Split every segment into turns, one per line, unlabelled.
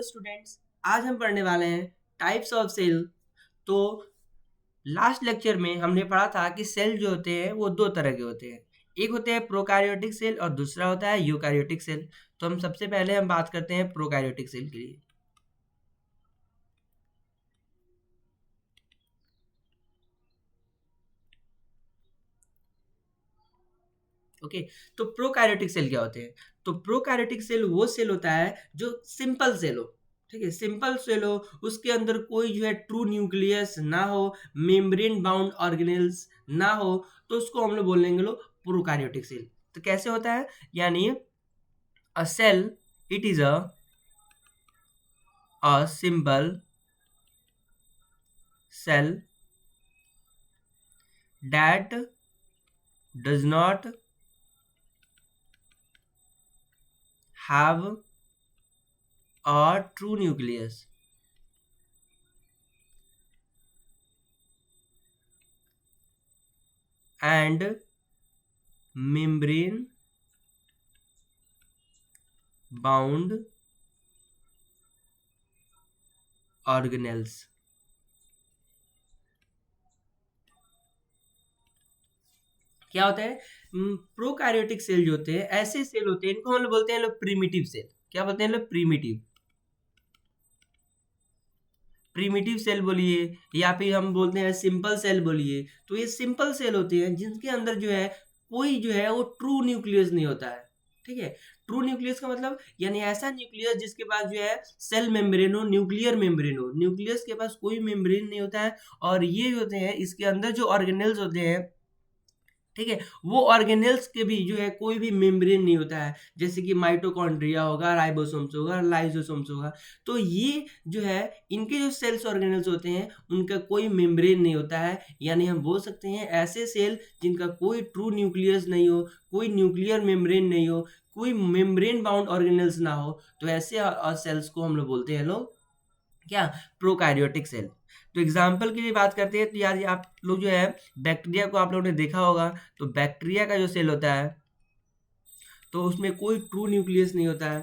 Students, आज हम पढ़ने वाले हैं टाइप्स ऑफ सेल। तो लास्ट लेक्चर में हमने पढ़ा था कि सेल जो होते हैं वो दो तरह के होते हैं। एक होते हैं प्रोकैरियोटिक सेल और दूसरा होता है यूकैरियोटिक सेल। तो हम सबसे पहले हम बात करते हैं प्रोकैरियोटिक सेल के लिए। ओके, तो प्रोकैरियोटिक सेल क्या होते हैं? तो प्रोकैरियोटिक सेल वो सेल होता है जो सिंपल सेल हो। ठीक है, सिंपल सेल हो, उसके अंदर कोई जो है ट्रू न्यूक्लियस ना हो, मेम्ब्रेन बाउंड ऑर्गेनेल्स ना हो, तो उसको हम लोग बोलेंगे लो प्रोकैरियोटिक सेल। तो कैसे होता है? यानी a cell, it is a simple cell that does not have a true nucleus and membrane bound organelles। क्या होता है? प्रोकैरियोटिक सेल जो होते हैं ऐसे सेल होते हैं, इनको हम लोग बोलते हैं लोग प्रिमिटिव सेल। क्या बोलते हैं लोग? प्रिमिटिव। प्रिमिटिव सेल बोलिए या फिर हम बोलते हैं सिंपल सेल बोलिए। तो ये सिंपल सेल होते हैं जिनके अंदर जो है कोई जो है वो ट्रू न्यूक्लियस नहीं होता है। ठीक है, ट्रू न्यूक्लियस का मतलब यानी ऐसा न्यूक्लियस जिसके पास जो है सेल मेम्ब्रेन हो, न्यूक्लियर मेम्ब्रेन हो। न्यूक्लियस के पास कोई मेम्ब्रेन नहीं होता है और ये होते हैं इसके अंदर जो ऑर्गेनेल्स होते हैं, ठीक है, वो ऑर्गेनेल्स के भी जो है कोई भी मेम्ब्रेन नहीं होता है। जैसे कि माइटोकॉन्ड्रिया होगा, राइबोसोम्स होगा, लाइसोसोम्स होगा। तो ये जो है इनके जो सेल्स ऑर्गेनेल्स होते हैं उनका कोई मेम्ब्रेन नहीं होता है। यानी हम बोल सकते हैं ऐसे सेल जिनका कोई ट्रू न्यूक्लियस नहीं हो, कोई न्यूक्लियर मेम्ब्रेन नहीं हो, कोई मेम्ब्रेन बाउंड ऑर्गेनेल्स ना हो, तो ऐसे सेल्स को हम लोग बोलते हैं लोग क्या? Prokaryotic cell. तो एग्जाम्पल के लिए बात करते हैं तो यार ये आप लोग जो है बैक्टीरिया को आप लोगों ने देखा होगा। तो बैक्टीरिया का जो सेल होता है तो उसमें कोई ट्रू न्यूक्लियस नहीं होता है।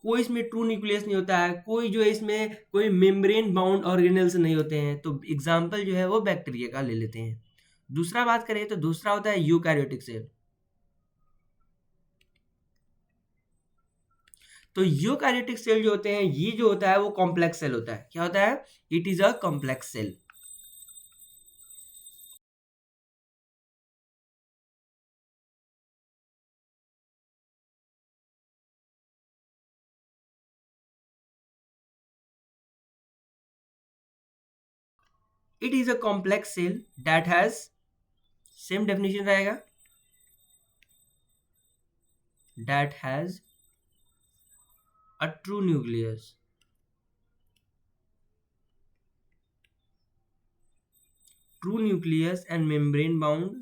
कोई इसमें ट्रू न्यूक्लियस नहीं होता है, कोई जो है इसमें कोई मेम्ब्रेन बाउंड ऑर्गेनेल्स नहीं होते हैं। तो एग्जाम्पल जो है वो बैक्टीरिया का ले लेते हैं। दूसरा बात करें तो दूसरा होता है यूकैरियोटिक सेल। तो यूकैरियोटिक सेल जो होते हैं ये जो होता है वो कॉम्प्लेक्स सेल होता है। क्या होता है? It is a complex cell. It is a complex cell that has, same definition रहेगा, that has a true nucleus, and membrane bound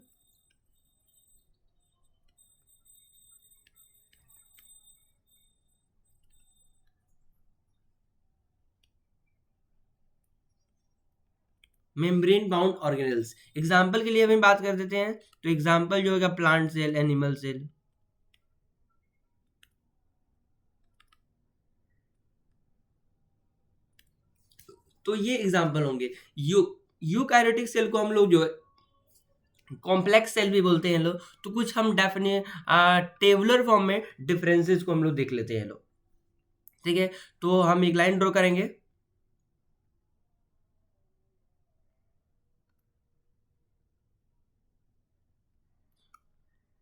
organelles. Example के लिए हम बात कर देते हैं तो एग्जाम्पल जो होगा प्लांट सेल, एनिमल सेल। तो ये एग्जाम्पल होंगे। यूकैरियोटिक सेल को हम लोग जो है कॉम्प्लेक्स सेल भी बोलते हैं लोग। तो कुछ हम डेफिनेट टेबुलर फॉर्म में डिफरेंसेस को हम लोग देख लेते हैं लोग। ठीक है, तो हम एक लाइन ड्रॉ करेंगे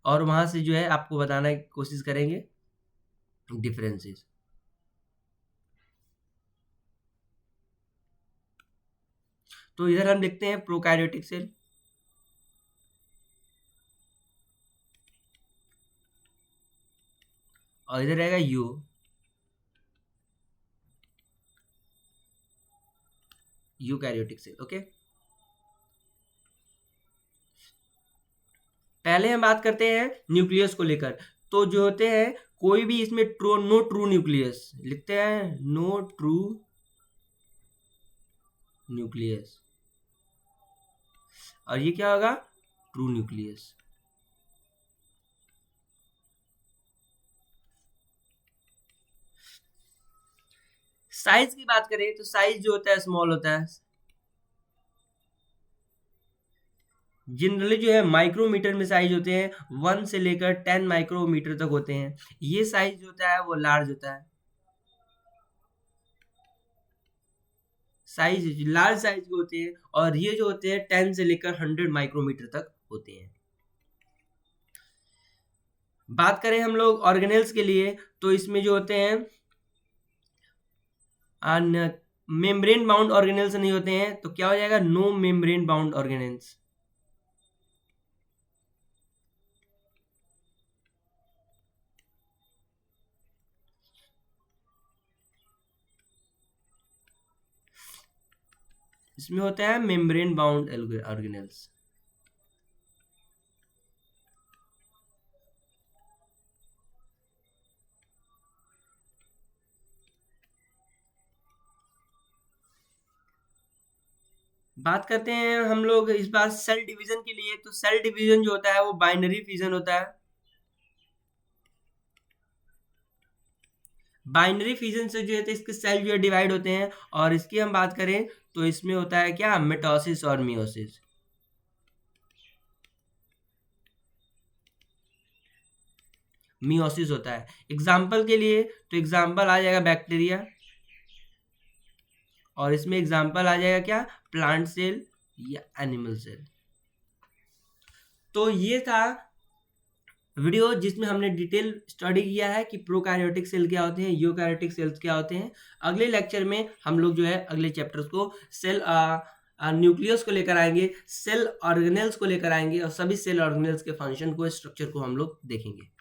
और वहां से जो है आपको बताने की कोशिश करेंगे डिफरेंसेस। तो इधर हम लिखते हैं प्रोकैरियोटिक सेल और इधर रहेगा यूकैरियोटिक सेल। ओके, पहले हम बात करते हैं न्यूक्लियस को लेकर। तो जो होते हैं कोई भी इसमें नो ट्रू न्यूक्लियस लिखते हैं, नो ट्रू न्यूक्लियस। और ये क्या होगा? True nucleus. साइज की बात करें तो साइज जो होता है स्मॉल होता है। जनरली जो है माइक्रोमीटर में साइज होते हैं 1 से लेकर 10 माइक्रोमीटर तक होते हैं। ये साइज जो होता है वो लार्ज होता है। साइज लार्ज साइज के होते हैं और ये जो होते हैं 10 से लेकर 100 माइक्रोमीटर तक होते हैं। बात करें हम लोग ऑर्गेनेल्स के लिए तो इसमें जो होते हैं मेम्ब्रेन बाउंड ऑर्गेनेल्स नहीं होते हैं, तो क्या हो जाएगा, नो मेम्ब्रेन बाउंड ऑर्गेनेल्स। इसमें होता है मेम्ब्रेन बाउंड ऑर्गेनेल्स। बात करते हैं हम लोग इस बार सेल डिवीजन के लिए, तो सेल डिवीजन जो होता है वो बाइनरी फिजन होता है। बाइनरी फिजन से जो है तो इसके सेल जो है डिवाइड होते हैं, और इसकी हम बात करें तो इसमें होता है क्या, मिटोसिस और मियोसिस। मियोसिस होता है। एग्जाम्पल के लिए तो एग्जाम्पल आ जाएगा बैक्टीरिया, और इसमें एग्जाम्पल आ जाएगा क्या, प्लांट सेल या एनिमल सेल। तो ये था वीडियो जिसमें हमने डिटेल स्टडी किया है कि प्रोकैरियोटिक सेल क्या होते हैं, यूकैरियोटिक सेल्स क्या होते हैं। अगले लेक्चर में हम लोग जो है अगले चैप्टर्स को सेल न्यूक्लियस को लेकर आएंगे, सेल ऑर्गेनेल्स को लेकर आएंगे, और सभी सेल ऑर्गेनेल्स के फंक्शन को, स्ट्रक्चर को हम लोग देखेंगे।